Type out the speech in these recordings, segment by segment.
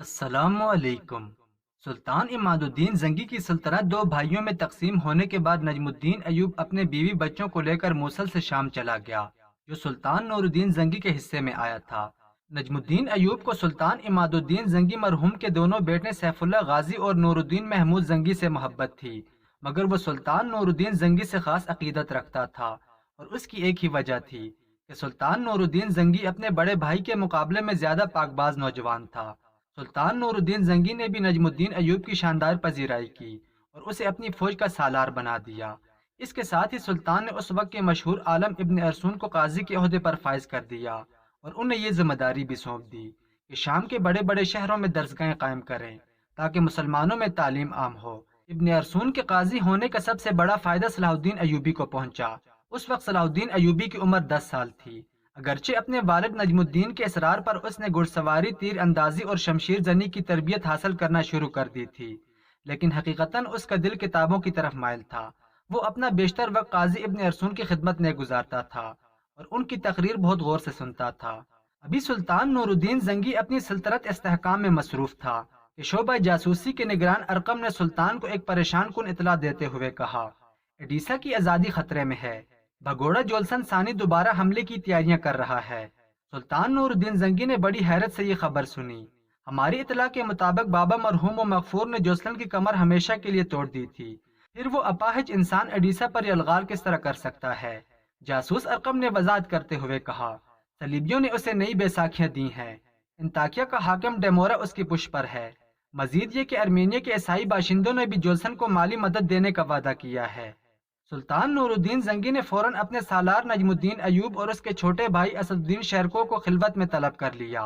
السلام علیکم۔ سلطان عماد الدین زنگی کی سلطنت دو بھائیوں میں تقسیم ہونے کے بعد نجم الدین ایوب اپنے بیوی بچوں کو لے کر موصل سے شام چلا گیا، جو سلطان نور الدین زنگی کے حصے میں آیا تھا۔ نجم الدین ایوب کو سلطان عماد الدین زنگی مرحوم کے دونوں بیٹے سیف اللہ غازی اور نور الدین محمود زنگی سے محبت تھی، مگر وہ سلطان نور الدین زنگی سے خاص عقیدت رکھتا تھا، اور اس کی ایک ہی وجہ تھی کہ سلطان نور الدین زنگی اپنے بڑے بھائی کے مقابلے میں زیادہ پاک باز نوجوان تھا۔ سلطان نور الدین زنگی نے بھی نجم الدین ایوب کی شاندار پذیرائی کی اور اسے اپنی فوج کا سالار بنا دیا۔ اس کے ساتھ ہی سلطان نے اس وقت کے مشہور عالم ابن ارسون کو قاضی کے عہدے پر فائز کر دیا اور انہیں یہ ذمہ داری بھی سونپ دی کہ شام کے بڑے بڑے شہروں میں درسگاہیں قائم کریں تاکہ مسلمانوں میں تعلیم عام ہو۔ ابن ارسون کے قاضی ہونے کا سب سے بڑا فائدہ صلاح الدین ایوبی کو پہنچا۔ اس وقت صلاح الدین ایوبی کی عمر 10 سال تھی۔ اگرچہ اپنے والد نجم الدین کے اصرار پر اس نے گھڑ سواری، تیر اندازی اور شمشیر زنی کی تربیت حاصل کرنا شروع کر دی تھی، لیکن حقیقتاً اس کا دل کتابوں کی طرف مائل تھا۔ وہ اپنا بیشتر وقت قاضی ابن ارسون کی خدمت میں گزارتا تھا اور ان کی تقریر بہت غور سے سنتا تھا۔ ابھی سلطان نور الدین زنگی اپنی سلطنت استحکام میں مصروف تھا کہ شعبہ جاسوسی کے نگران ارقم نے سلطان کو ایک پریشان کن اطلاع دیتے ہوئے کہا، اڈیسا کی آزادی خطرے میں ہے، بھگوڑا جولسن ثانی دوبارہ حملے کی تیاریاں کر رہا ہے۔ سلطان نور الدین زنگی نے بڑی حیرت سے یہ خبر سنی۔ ہماری اطلاع کے مطابق بابا مرحوم و مغفور نے جوسلن کی کمر ہمیشہ کے لیے توڑ دی تھی، پھر وہ اپاہج انسان اڈیسا پر یلغار کس طرح کر سکتا ہے؟ جاسوس ارقم نے وضاحت کرتے ہوئے کہا، صلیبیوں نے اسے نئی بیساکھیاں دی ہیں، انطاکیہ کا حاکم ڈیمورا اس کی پشت پر ہے۔ مزید یہ کہ ارمینیا کے عیسائی باشندوں نے بھی جولسن کو مالی مدد دینے کا وعدہ کیا ہے۔ سلطان نور الدین زنگی نے فوراً اپنے سالار نجم الدین ایوب اور اس کے چھوٹے بھائی اسد الدین شیرکو کو خلوت میں طلب کر لیا۔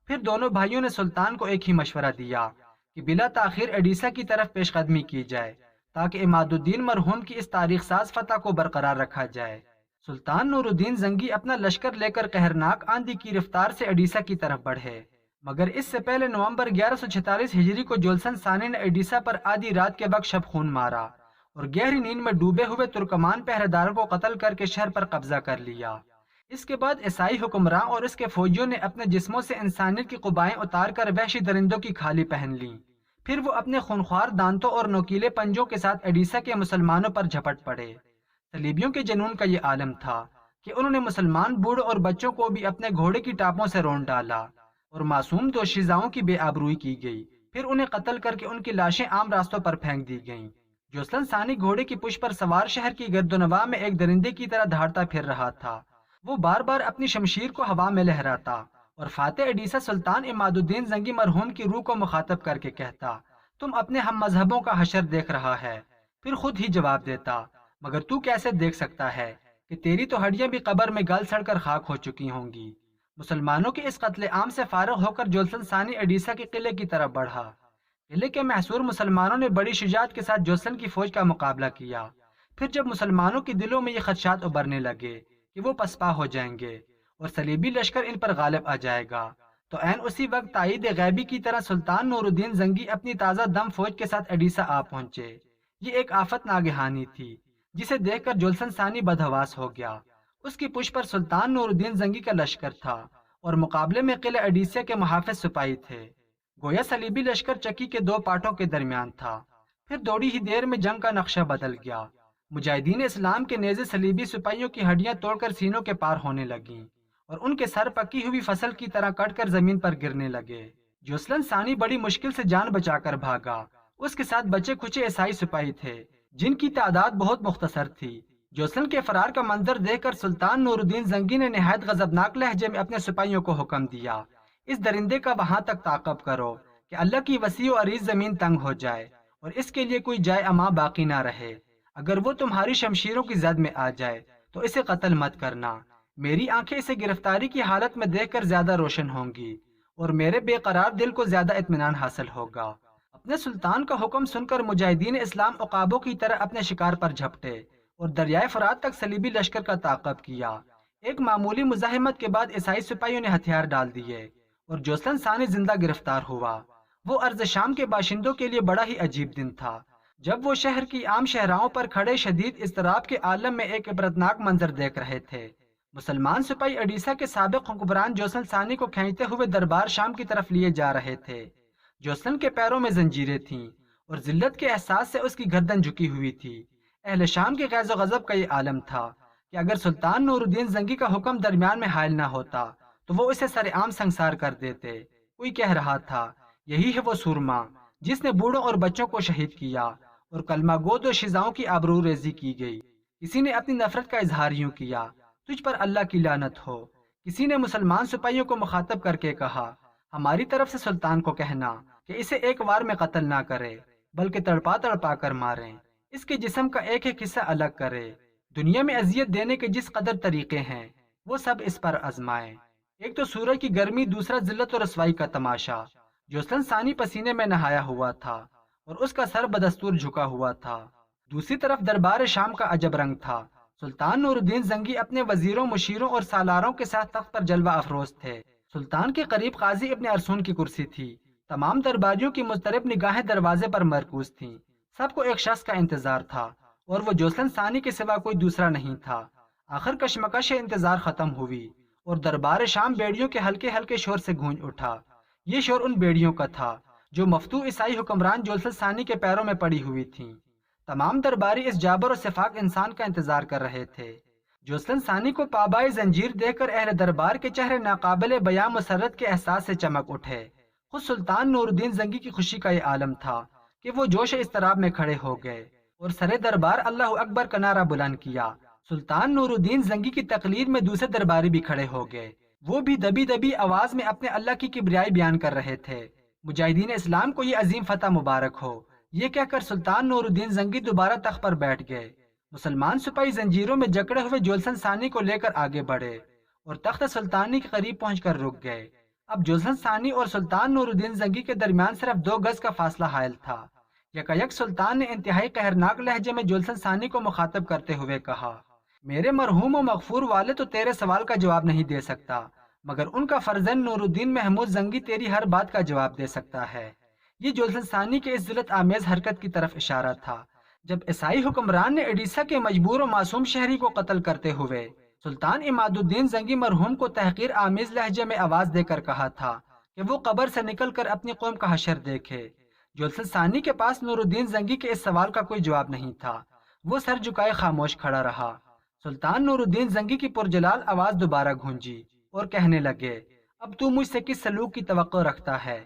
پھر دونوں بھائیوں نے سلطان کو ایک ہی مشورہ دیا کہ بلا تاخیر اڈیسا کی طرف پیش قدمی کی جائے تاکہ عماد الدین مرحوم کی اس تاریخ ساز فتح کو برقرار رکھا جائے۔ سلطان نور الدین زنگی اپنا لشکر لے کر قہرناک آندھی کی رفتار سے اڈیسا کی طرف بڑھے، مگر اس سے پہلے نومبر 1146 ہجری کو جولسن ثانی نے اڈیسا پر آدھی رات کے وقت شب خون مارا اور گہری نیند میں ڈوبے ہوئے ترکمان پہرے داروں کو قتل کر کے شہر پر قبضہ کر لیا۔ اس کے بعد عیسائی حکمراں اور اس کے فوجیوں نے اپنے جسموں سے انسانیت کی قبائیں اتار کر وحشی درندوں کی کھالی پہن لیں۔ پھر وہ اپنے خونخوار دانتوں اور نوکیلے پنجوں کے ساتھ اڈیسا کے مسلمانوں پر جھپٹ پڑے۔ صلیبیوں کے جنون کا یہ عالم تھا کہ انہوں نے مسلمان بوڑھوں اور بچوں کو بھی اپنے گھوڑے کی ٹاپوں سے رون ڈالا اور معصوم دوشیزاؤں کی بے آبروئی کی گئی۔ پھر انہیں قتل کر کے ان کی لاشیں عام راستوں پر پھینک دی گئیں۔ جوسلن ثانی گھوڑے کی پشت پر سوار شہر کی گرد و نواح میں ایک درندے کی طرح دھاڑتا پھر رہا تھا۔ وہ بار بار اپنی شمشیر کو ہوا میں لہراتا اور فاتح اڈیسا سلطان عماد الدین زنگی مرحوم کی روح کو مخاطب کر کے کہتا، تم اپنے ہم مذہبوں کا حشر دیکھ رہا ہے۔ پھر خود ہی جواب دیتا، مگر تو کیسے دیکھ سکتا ہے کہ تیری تو ہڈیاں بھی قبر میں گل سڑ کر خاک ہو چکی ہوں گی۔ مسلمانوں کے اس قتل عام سے فارغ ہو کر جولسن ثانی اڈیسا کے قلعے کی طرف بڑھا۔ قلعے کے محصور مسلمانوں نے بڑی شجاعت کے ساتھ جوسلن کی فوج کا مقابلہ کیا۔ پھر جب مسلمانوں کے دلوں میں یہ خدشات ابھرنے لگے کہ وہ پسپا ہو جائیں گے اور صلیبی لشکر ان پر غالب آ جائے گا، تو عین اسی وقت تائید غیبی کی طرح سلطان نور الدین زنگی اپنی تازہ دم فوج کے ساتھ اڈیسا آ پہنچے۔ یہ ایک آفت ناگہانی تھی جسے دیکھ کر جولسن ثانی بدحواس ہو گیا۔ اس کی پشت پر سلطان نور الدین زنگی کا لشکر تھا اور مقابلے میں قلعہ اڈیسا کے محافظ سپاہی تھے۔ گویا صلیبی لشکر چکی کے دو پاٹوں کے درمیان تھا۔ پھر تھوڑی ہی دیر میں جنگ کا نقشہ بدل گیا۔ مجاہدین اسلام کے نیزے صلیبی سپاہیوں کی ہڈیاں توڑ کر سینوں کے پار ہونے لگیں اور ان کے سر پکی ہوئی فصل کی طرح کٹ کر زمین پر گرنے لگے۔ جوسلن ثانی بڑی مشکل سے جان بچا کر بھاگا۔ اس کے ساتھ بچے کچے عیسائی سپاہی تھے جن کی تعداد بہت مختصر تھی۔ جوسلن کے فرار کا منظر دیکھ کر سلطان نور الدین زنگی نے نہایت غضبناک لہجے میں اپنے سپاہیوں کو حکم دیا، اس درندے کا وہاں تک تعاقب کرو کہ اللہ کی وسیع و عریض زمین تنگ ہو جائے اور اس کے لیے کوئی جائے اما باقی نہ رہے۔ اگر وہ تمہاری شمشیروں کی زد میں آ جائے تو اسے قتل مت کرنا۔ میری آنکھیں اسے گرفتاری کی حالت میں دیکھ کر زیادہ روشن ہوں گی اور میرے بے قرار دل کو زیادہ اطمینان حاصل ہوگا۔ اپنے سلطان کا حکم سن کر مجاہدین اسلام عقابوں کی طرح اپنے شکار پر جھپٹے اور دریائے فرات تک صلیبی لشکر کا تعاقب کیا۔ ایک معمولی مزاحمت کے بعد عیسائی سپاہیوں نے ہتھیار ڈال دیے اور جوسلن ثانی زندہ گرفتار ہوا۔ وہ ارض شام کے باشندوں کے لیے بڑا ہی عجیب دن تھا جب وہ شہر کی عام شہراؤں پر کھڑے شدید اضطراب کے عالم میں ایک عبرتناک منظر دیکھ رہے تھے۔ مسلمان سپاہی اڈیسا کے سابق حکمران جوسلن ثانی کو کھینچتے ہوئے دربار شام کی طرف لیے جا رہے تھے۔ جوسن کے پیروں میں زنجیریں تھیں اور ذلت کے احساس سے اس کی گردن جھکی ہوئی تھی۔ اہل شام کے غیظ و غضب کا یہ عالم تھا کہ اگر سلطان نور الدین زنگی کا حکم درمیان میں حائل نہ ہوتا تو وہ اسے سر عام سنگسار کر دیتے۔ کوئی کہہ رہا تھا یہی ہے وہ سورما جس نے بوڑھوں اور بچوں کو شہید کیا اور کلمہ گو و شیزاؤں کی آبرو ریزی کی گئی۔ کسی نے اپنی نفرت کا اظہار یوں کیا، تجھ پر اللہ کی لعنت ہو۔ کسی نے مسلمان سپاہیوں کو مخاطب کر کے کہا، ہماری طرف سے سلطان کو کہنا کہ اسے ایک وار میں قتل نہ کرے بلکہ تڑپا تڑپا کر ماریں، اس کے جسم کا ایک ایک حصہ الگ کرے۔ دنیا میں اذیت دینے کے جس قدر طریقے ہیں وہ سب اس پر آزمائیں۔ ایک تو سورج کی گرمی، دوسرا ذلت و رسوائی کا تماشا۔ جوسن ثانی پسینے میں نہایا ہوا تھا اور اس کا سر بدستور جھکا ہوا تھا۔ دوسری طرف دربار شام کا عجب رنگ تھا۔ سلطان نور الدین زنگی اپنے وزیروں، مشیروں اور سالاروں کے ساتھ تخت پر جلوہ افروز تھے۔ سلطان کے قریب قاضی ابن ارسون کی کرسی تھی۔ تمام درباریوں کی مضطرب نگاہیں دروازے پر مرکوز تھیں۔ سب کو ایک شخص کا انتظار تھا اور وہ جوسن ثانی کے سوا کوئی دوسرا نہیں تھا۔ آخر کشمکش انتظار ختم ہوئی اور دربار شام بیڑیوں کے ہلکے ہلکے شور سے گونج اٹھا۔ یہ شور ان بیڑیوں کا تھا جو مفتوح عیسائی حکمران جوسن ثانی کے پیروں میں پڑی ہوئی تھیں۔ تمام درباری اس جابر و سفاق انسان کا انتظار کر رہے تھے۔ جوسن ثانی کو پابائے زنجیر دیکھ کر اہل دربار کے چہرے ناقابل بیان مسرت کے احساس سے چمک اٹھے۔ خود سلطان نور الدین زنگی کی خوشی کا یہ عالم تھا کہ وہ جوش اضطراب میں کھڑے ہو گئے اور سرے دربار اللہ اکبر کا نعرہ بلند کیا۔ سلطان نور الدین زنگی کی تقلید میں دوسرے درباری بھی کھڑے ہو گئے۔ وہ بھی دبی دبی آواز میں اپنے اللہ کی کبریائی بیان کر رہے تھے۔ مجاہدین اسلام کو یہ عظیم فتح مبارک ہو، یہ کہہ کر سلطان نور الدین زنگی دوبارہ تخت پر بیٹھ گئے۔ مسلمان سپاہی زنجیروں میں جکڑے ہوئے جوسن ثانی کو لے کر آگے بڑھے اور تخت سلطانی کے قریب پہنچ کر رک گئے۔ اب جوسن ثانی اور سلطان نور الدین زنگی کے درمیان صرف 2 گز کا فاصلہ حائل تھا۔ یکایک سلطان نے انتہائی قہرناک لہجے میں جوسن ثانی کو مخاطب کرتے ہوئے کہا، میرے مرحوم و مغفور والد تو تیرے سوال کا جواب نہیں دے سکتا، مگر ان کا فرزند نور الدین محمود زنگی تیری ہر بات کا جواب دے سکتا ہے۔ یہ جوسن ثانی کے اس ذلت آمیز حرکت کی طرف اشارہ تھا جب عیسائی حکمران نے اڈیسا کے مجبور و معصوم شہری کو قتل کرتے ہوئے سلطان عماد الدین زنگی مرحوم کو تحقیر آمیز لہجے میں آواز دے کر کہا تھا کہ وہ قبر سے نکل کر اپنی قوم کا حشر دیکھے۔ جوسن ثانی کے پاس نور الدین زنگی کے اس سوال کا کوئی جواب نہیں تھا۔ وہ سر جھکائے خاموش کھڑا رہا۔ سلطان نور الدین زنگی کی پرجلال آواز دوبارہ گونجی اور کہنے لگے، اب تو مجھ سے کس سلوک کی توقع رکھتا ہے؟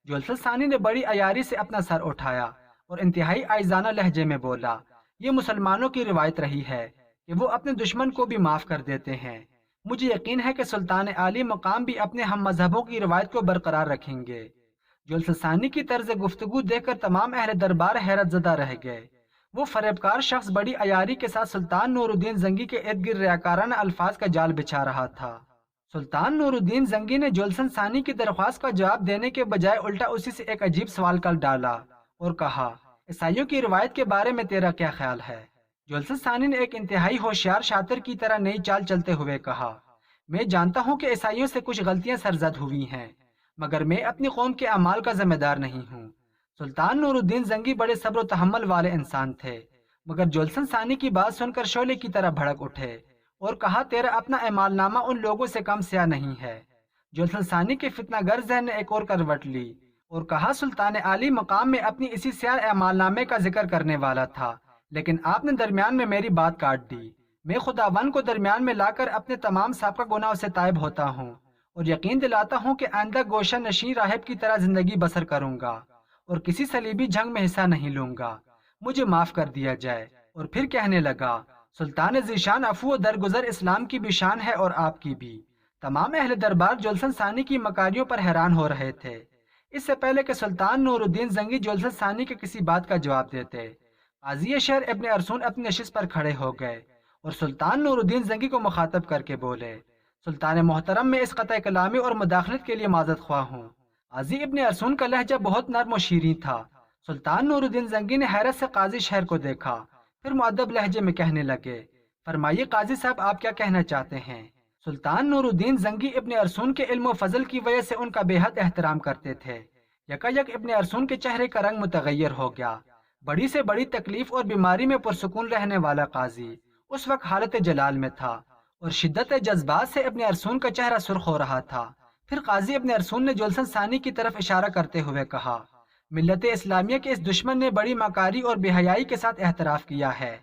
جوسن ثانی نے بڑی عیاری سے اپنا سر اٹھایا اور انتہائی عاجزانہ لہجے میں بولا، یہ مسلمانوں کی روایت رہی ہے کہ وہ اپنے دشمن کو بھی معاف کر دیتے ہیں۔ مجھے یقین ہے کہ سلطان عالی مقام بھی اپنے ہم مذہبوں کی روایت کو برقرار رکھیں گے۔ جوسن ثانی کی طرز گفتگو دیکھ کر تمام اہل دربار حیرت زدہ رہ گئے۔ وہ فریبکار شخص بڑی عیاری کے ساتھ سلطان نور الدین زنگی کے ارد گرد ریاکارانہ الفاظ کا جال بچھا رہا تھا۔ سلطان نور الدین زنگی نے جوسن ثانی کی درخواست کا جواب دینے کے بجائے الٹا اسی سے ایک عجیب سوال کر ڈالا اور کہا، عیسائیوں کی روایت کے بارے میں تیرا کیا خیال ہے؟ جوسن ثانی نے ایک انتہائی ہوشیار شاطر کی طرح نئی چال چلتے ہوئے کہا، میں جانتا ہوں کہ عیسائیوں سے کچھ غلطیاں سرزد ہوئی ہیں، مگر میں اپنی قوم کے اعمال کا ذمہ دار نہیں ہوں۔ سلطان نور الدین زنگی بڑے صبر و تحمل والے انسان تھے، مگر جوسن ثانی کی بات سن کر شعلے کی طرح بھڑک اٹھے اور کہا، تیرا اپنا اعمال نامہ ان لوگوں سے کم سیاہ نہیں ہے۔ جوسن ثانی کے فتنہ گر ذہن نے ایک اور کروٹ لی اور کہا، سلطان عالی مقام میں اپنی اسی سیاہ اعمال نامے کا ذکر کرنے والا تھا، لیکن آپ نے درمیان میں میری بات کاٹ دی۔ میں خداوند کو درمیان میں لا کر اپنے تمام سابقہ گناہوں سے تائب ہوتا ہوں اور یقین دلاتا ہوں کہ آئندہ گوشہ نشین راہب کی طرح زندگی بسر کروں گا اور کسی صلیبی جنگ میں حصہ نہیں لوں گا، مجھے معاف کر دیا جائے۔ اور پھر کہنے لگا، سلطان ذیشان عفو و درگزر اسلام کی بھی شان ہے اور آپ کی بھی۔ تمام اہل دربار جوسن ثانی کی مکاریوں پر حیران ہو رہے تھے۔ اس سے پہلے کہ سلطان نور الدین زنگی جوسن ثانی کے کسی بات کا جواب دیتے، قاضی شہر ابن ارسون اپنی نشست پر کھڑے ہو گئے اور سلطان نور الدین زنگی کو مخاطب کر کے بولے، سلطان محترم، میں اس قطع کلامی اور مداخلت کے لیے معذرت خواہ ہوں۔ قاضی ابن ارسون کا لہجہ بہت نرم و شیریں تھا۔ سلطان نور الدین زنگی نے حیرت سے قاضی شہر کو دیکھا، پھر مؤدب لہجے میں کہنے لگے، فرمائیے قاضی صاحب، آپ کیا کہنا چاہتے ہیں؟ سلطان نور الدین زنگی ابن ارسون کے علم و فضل کی وجہ سے ان کا بے حد احترام کرتے تھے۔ یکایک ابن ارسون کے چہرے کا رنگ متغیر ہو گیا۔ بڑی سے بڑی تکلیف اور بیماری میں پرسکون رہنے والا قاضی اس وقت حالت جلال میں تھا اور شدت جذبات سے ابن ارسون کا چہرہ سرخ ہو رہا تھا۔ پھر قاضی ابن ارسون نے جولسن ثانی کی طرف اشارہ کرتے ہوئے کہا، ملت اسلامیہ کے اس دشمن نے بڑی مکاری اور بے حیائی کے ساتھ اعتراف کیا ہے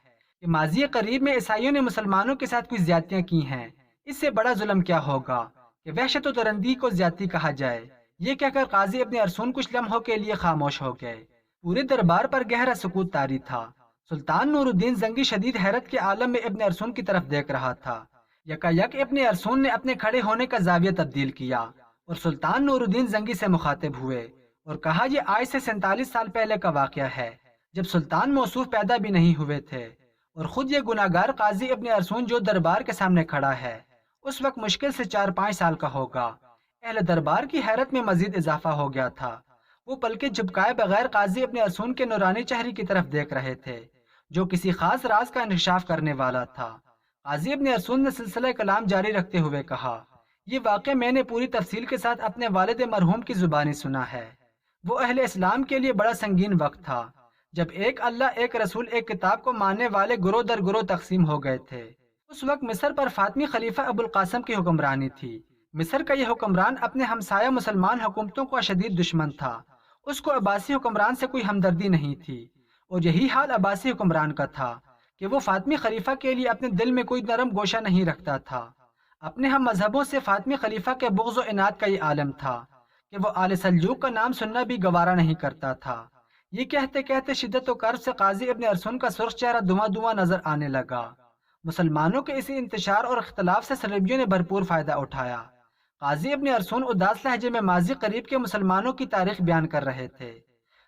کہ ماضی قریب میں عیسائیوں نے مسلمانوں کے ساتھ کچھ زیادتیاں کی ہیں۔ اس سے بڑا ظلم کیا ہوگا کہ وحشت و درندگی کو زیادتی کہا جائے۔ یہ کہہ کر قاضی ابن ارسون کچھ لمحوں کے لیے خاموش ہو گئے۔ پورے دربار پر گہرا سکوت طاری تھا۔ سلطان نور الدین زنگی شدید حیرت کے عالم میں ابن ارسون کی طرف دیکھ رہا تھا۔ یکایک ابن ارسون نے اپنے کھڑے ہونے کا زاویہ تبدیل کیا اور سلطان نور الدین زنگی سے مخاطب ہوئے اور کہا، یہ آج سے 47 سال پہلے کا واقعہ ہے، جب سلطان موصوف پیدا بھی نہیں ہوئے تھے، اور خود یہ گناہگار قاضی ابن ارسون جو دربار کے سامنے کھڑا ہے اس وقت مشکل سے 4-5 سال کا ہوگا۔ اہل دربار کی حیرت میں مزید اضافہ ہو گیا تھا۔ وہ پلکیں جھپکائے بغیر قاضی ابن ارسون کے نورانی چہرے کی طرف دیکھ رہے تھے جو کسی خاص راز کا انکشاف کرنے والا تھا۔ قاضی ابن ارسون نے سلسلہ کلام جاری رکھتے ہوئے کہا، یہ واقعہ میں نے پوری تفصیل کے ساتھ اپنے والد مرحوم کی زبانی سنا ہے۔ وہ اہل اسلام کے لیے بڑا سنگین وقت تھا جب ایک اللہ، ایک رسول، ایک کتاب کو ماننے والے گروہ در گروہ تقسیم ہو گئے تھے۔ اس وقت مصر پر فاطمی خلیفہ ابو القاسم کی حکمرانی تھی۔ مصر کا یہ حکمران اپنے ہمسایہ مسلمان حکومتوں کا شدید دشمن تھا۔ اس کو عباسی حکمران سے کوئی ہمدردی نہیں تھی، اور یہی حال عباسی حکمران کا تھا کہ وہ فاطمی خلیفہ کے لیے اپنے دل میں کوئی نرم گوشہ نہیں رکھتا تھا۔ اپنے ہم مذہبوں سے فاطمی خلیفہ کے بغض و عناد کا یہ عالم تھا کہ وہ آل سلجوق کا نام سننا بھی گوارا نہیں کرتا تھا۔ یہ کہتے کہتے شدت و کرب سے قاضی ابن ارسون کا سرخ چہرہ دھواں دھواں نظر آنے لگا۔ مسلمانوں کے اسی انتشار اور اختلاف سے صلیبیوں نے بھرپور فائدہ اٹھایا۔ قاضی ابن ارسون اداس لہجے میں ماضی قریب کے مسلمانوں کی تاریخ بیان کر رہے تھے۔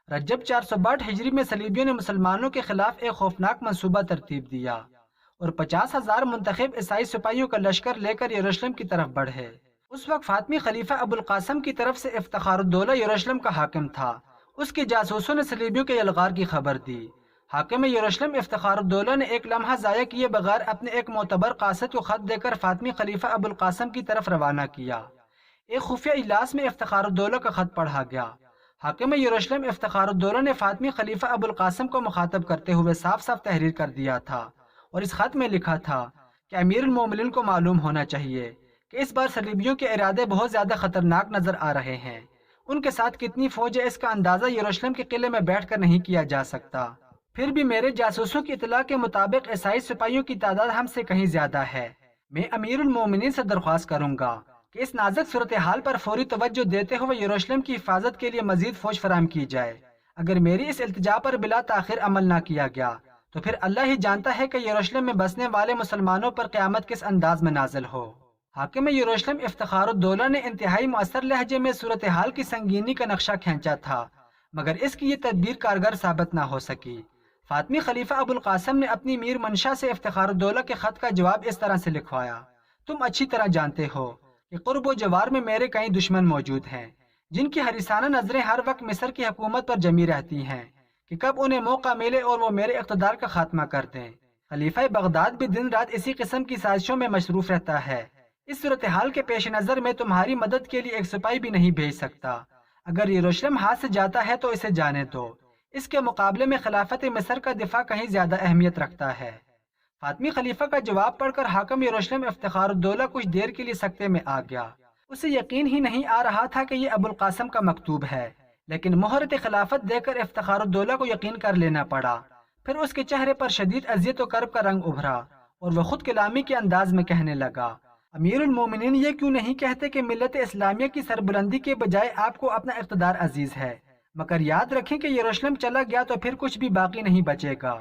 رجب 462 ہجری میں صلیبیوں نے مسلمانوں کے خلاف ایک خوفناک منصوبہ ترتیب دیا اور 50,000 منتخب عیسائی سپاہیوں کا لشکر لے کر یروشلم کی طرف بڑھے۔ اس وقت فاطمی خلیفہ ابو القاسم کی طرف سے افتخار الدولہ یروشلم کا حاکم تھا۔ اس کے جاسوسوں نے صلیبیوں کے یلغار کی خبر دی۔ حاکم یروشلم افتخار الدولہ نے ایک لمحہ ضائع کیے بغیر اپنے ایک معتبر قاصد کو خط دے کر فاطمی خلیفہ ابو القاسم کی طرف روانہ کیا۔ ایک خفیہ اجلاس میں افتخار الدولہ کا خط پڑھا گیا۔ حاکم یروشلم افتخار الدولہ نے فاطمی خلیفہ ابو القاسم کو مخاطب کرتے ہوئے صاف صاف تحریر کر دیا تھا اور اس خط میں لکھا تھا کہ امیر المومنین کو معلوم ہونا چاہیے کہ اس بار صلیبیوں کے ارادے بہت زیادہ خطرناک نظر آ رہے ہیں۔ ان کے ساتھ کتنی فوج ہے اس کا اندازہ یروشلم کے قلعے میں بیٹھ کر نہیں کیا جا سکتا۔ پھر بھی میرے جاسوسوں کی اطلاع کے مطابق عیسائی سپاہیوں کی تعداد ہم سے کہیں زیادہ ہے۔ میں امیر المومنین سے درخواست کروں گا کہ اس نازک صورتحال پر فوری توجہ دیتے ہوئے یروشلم کی حفاظت کے لیے مزید فوج فراہم کی جائے۔ اگر میری اس التجا پر بلا تاخیر عمل نہ کیا گیا تو پھر اللہ ہی جانتا ہے کہ یروشلم میں بسنے والے مسلمانوں پر قیامت کس انداز میں نازل ہو۔ حاکم یروشلم افتخار الدولہ نے انتہائی مؤثر لہجے میں صورتحال کی سنگینی کا نقشہ کھینچا تھا، مگر اس کی یہ تدبیر کارگر ثابت نہ ہو سکی۔ فاطمی خلیفہ ابو القاسم نے اپنی میر منشا سے افتخار الدولہ کے خط کا جواب اس طرح سے لکھوایا، تم اچھی طرح جانتے ہو کہ قرب و جوار میں میرے کئی دشمن موجود ہیں جن کی حریصانہ نظریں ہر وقت مصر کی حکومت پر جمی رہتی ہیں کہ کب انہیں موقع ملے اور وہ میرے اقتدار کا خاتمہ کر دیں۔ خلیفہ بغداد بھی دن رات اسی قسم کی سازشوں میں مصروف رہتا ہے۔ اس صورتحال کے پیش نظر میں تمہاری مدد کے لیے ایک سپاہی بھی نہیں بھیج سکتا۔ اگر یروشلم ہاتھ سے جاتا ہے تو اسے جانے دو، اس کے مقابلے میں خلافت مصر کا دفاع کہیں زیادہ اہمیت رکھتا ہے۔ فاطمی خلیفہ کا جواب پڑھ کر حاکم یروشلم افتخار الدولہ کچھ دیر کے لیے سکتے میں آ گیا۔ اسے یقین ہی نہیں آ رہا تھا کہ یہ ابو القاسم کا مکتوب ہے، لیکن مہرت خلافت دے کر افتخار الدولہ کو یقین کر لینا پڑا۔ پھر اس کے چہرے پر شدید اذیت و کرب کا رنگ ابھرا اور وہ خود کلامی کے انداز میں کہنے لگا، امیر المومنین یہ کیوں نہیں کہتے کہ ملت اسلامیہ کی سربلندی کے بجائے آپ کو اپنا اقتدار عزیز ہے، مگر یاد رکھیں کہ یروشلم چلا گیا تو پھر کچھ بھی باقی نہیں بچے گا۔